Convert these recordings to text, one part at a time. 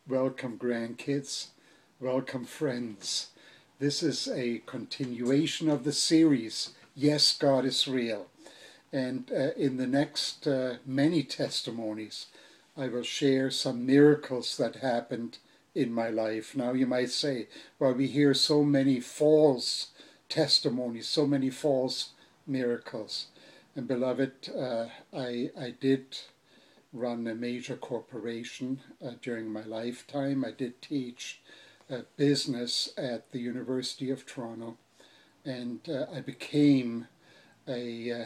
Welcome, grandkids. Welcome, friends. This is a continuation of the series, Yes, God is Real. And in the next many testimonies, I will share some miracles that happened in my life. Now you might say, well, we hear so many false testimonies, so many false miracles. And beloved, I did run a major corporation during my lifetime. I did teach business at the University of Toronto, and I became a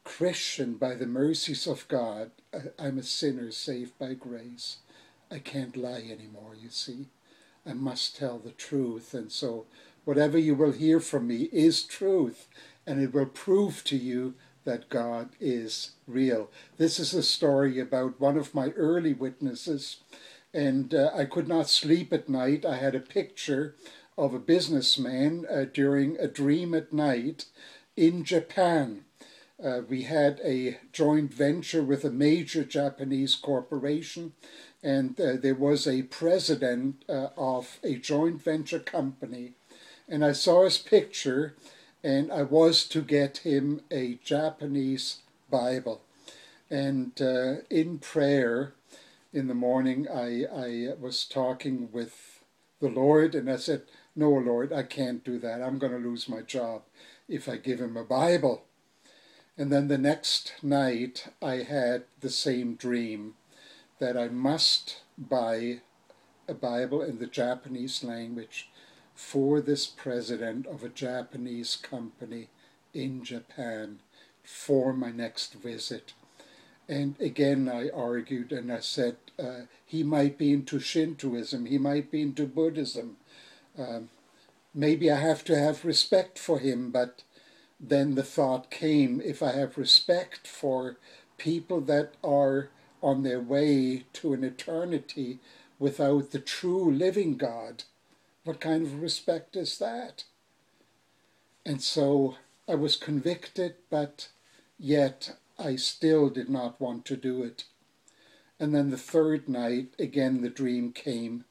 Christian by the mercies of God. I'm a sinner saved by grace. I can't lie anymore, you see. I must tell the truth, and so whatever you will hear from me is truth, and it will prove to you that God is real. This is a story about one of my early witnesses, and I could not sleep at night. I had a picture of a businessman during a dream at night in Japan. We had a joint venture with a major Japanese corporation, and there was a president of a joint venture company, and I saw his picture, and I was to get him a Japanese Bible. And in prayer in the morning, I was talking with the Lord, and I said, no, Lord, I can't do that. I'm going to lose my job if I give him a Bible. And then the next night, I had the same dream, that I must buy a Bible in the Japanese language for this president of a Japanese company in Japan for my next visit. And again I argued and I said, he might be into Shintoism, he might be into Buddhism. Maybe I have to have respect for him, but then the thought came, if I have respect for people that are on their way to an eternity without the true living God, what kind of respect is that? And so I was convicted, but yet I still did not want to do it. And then the third night, again the dream came,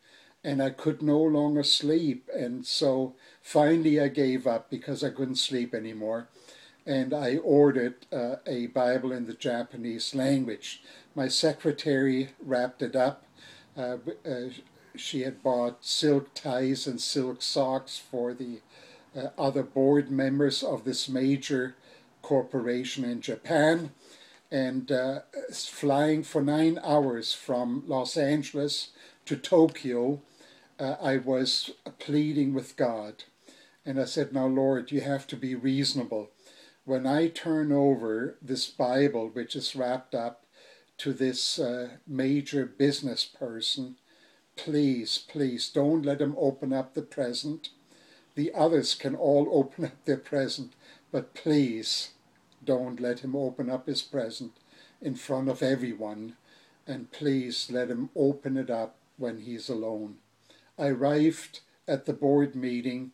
and I could no longer sleep. And so finally I gave up because I couldn't sleep anymore. And I ordered a Bible in the Japanese language. My secretary wrapped it up. She had bought silk ties and silk socks for the other board members of this major corporation in Japan, and flying for 9 hours from Los Angeles to Tokyo, I was pleading with God. And I said, now, Lord, you have to be reasonable. When I turn over this Bible, which is wrapped up, to this major business person, please, please, don't let him open up the present. The others can all open up their present, but please don't let him open up his present in front of everyone, and please let him open it up when he's alone. I arrived at the board meeting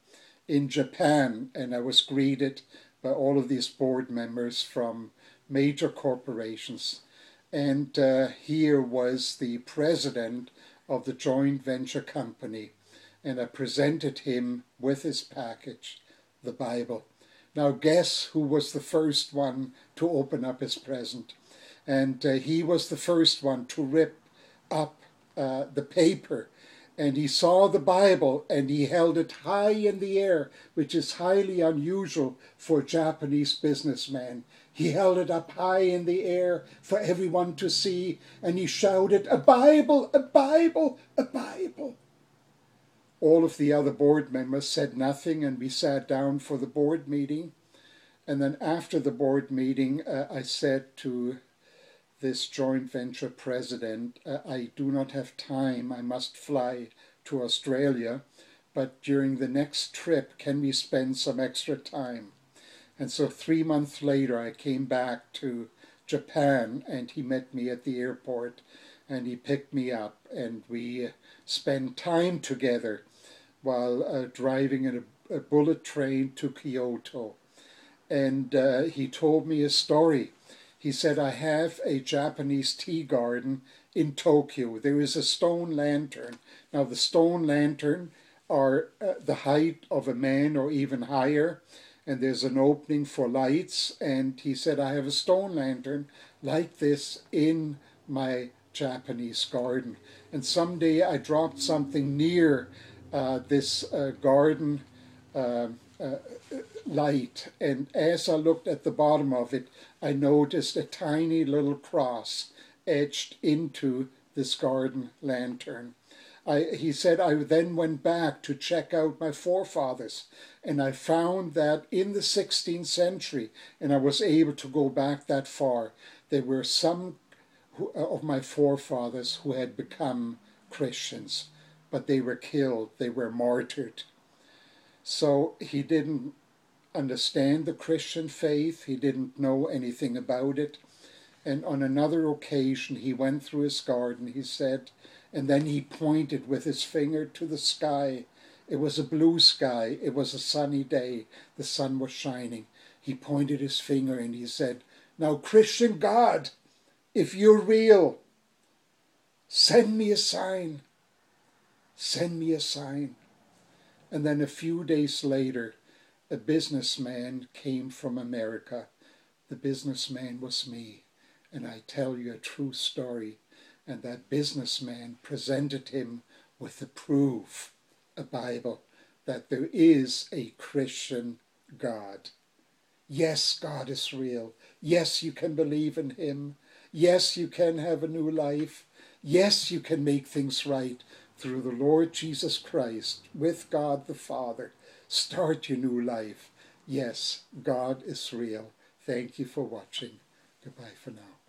in Japan, and I was greeted by all of these board members from major corporations. And here was the president of the joint venture company, and I presented him with his package, the Bible. Now guess who was the first one to open up his present? And he was the first one to rip up the paper, and he saw the Bible and he held it high in the air, which is highly unusual for a Japanese businessman. He held it up high in the air for everyone to see, and he shouted, "A Bible, a Bible, a Bible." All of the other board members said nothing, and we sat down for the board meeting. And then after the board meeting, I said to this joint venture president, I do not have time, I must fly to Australia, but during the next trip, can we spend some extra time? And so 3 months later, I came back to Japan, and he met me at the airport, and he picked me up, and we spent time together while driving in a bullet train to Kyoto. And he told me a story. He said, I have a Japanese tea garden in Tokyo, there is a stone lantern. Now, the stone lantern are the height of a man or even higher, and there's an opening for lights. And he said, I have a stone lantern like this in my Japanese garden. And someday I dropped something near this garden light, and as I looked at the bottom of it, I noticed a tiny little cross etched into this garden lantern. He said, I then went back to check out my forefathers, and I found that in the 16th century, and I was able to go back that far, there were some of my forefathers who had become Christians, but they were killed, they were martyred. So he didn't understand the Christian faith, he didn't know anything about it. And on another occasion, he went through his garden, he said, and then he pointed with his finger to the sky. It was a blue sky, it was a sunny day, the sun was shining. He pointed his finger and he said, now, Christian God, if you're real, send me a sign. Send me a sign. And then a few days later, a businessman came from America. The businessman was me. And I tell you a true story. And that businessman presented him with the proof, a Bible, that there is a Christian God. Yes, God is real. Yes, you can believe in him. Yes, you can have a new life. Yes, you can make things right through the Lord Jesus Christ with God the Father. Start your new life. Yes, God is real. Thank you for watching. Goodbye for now.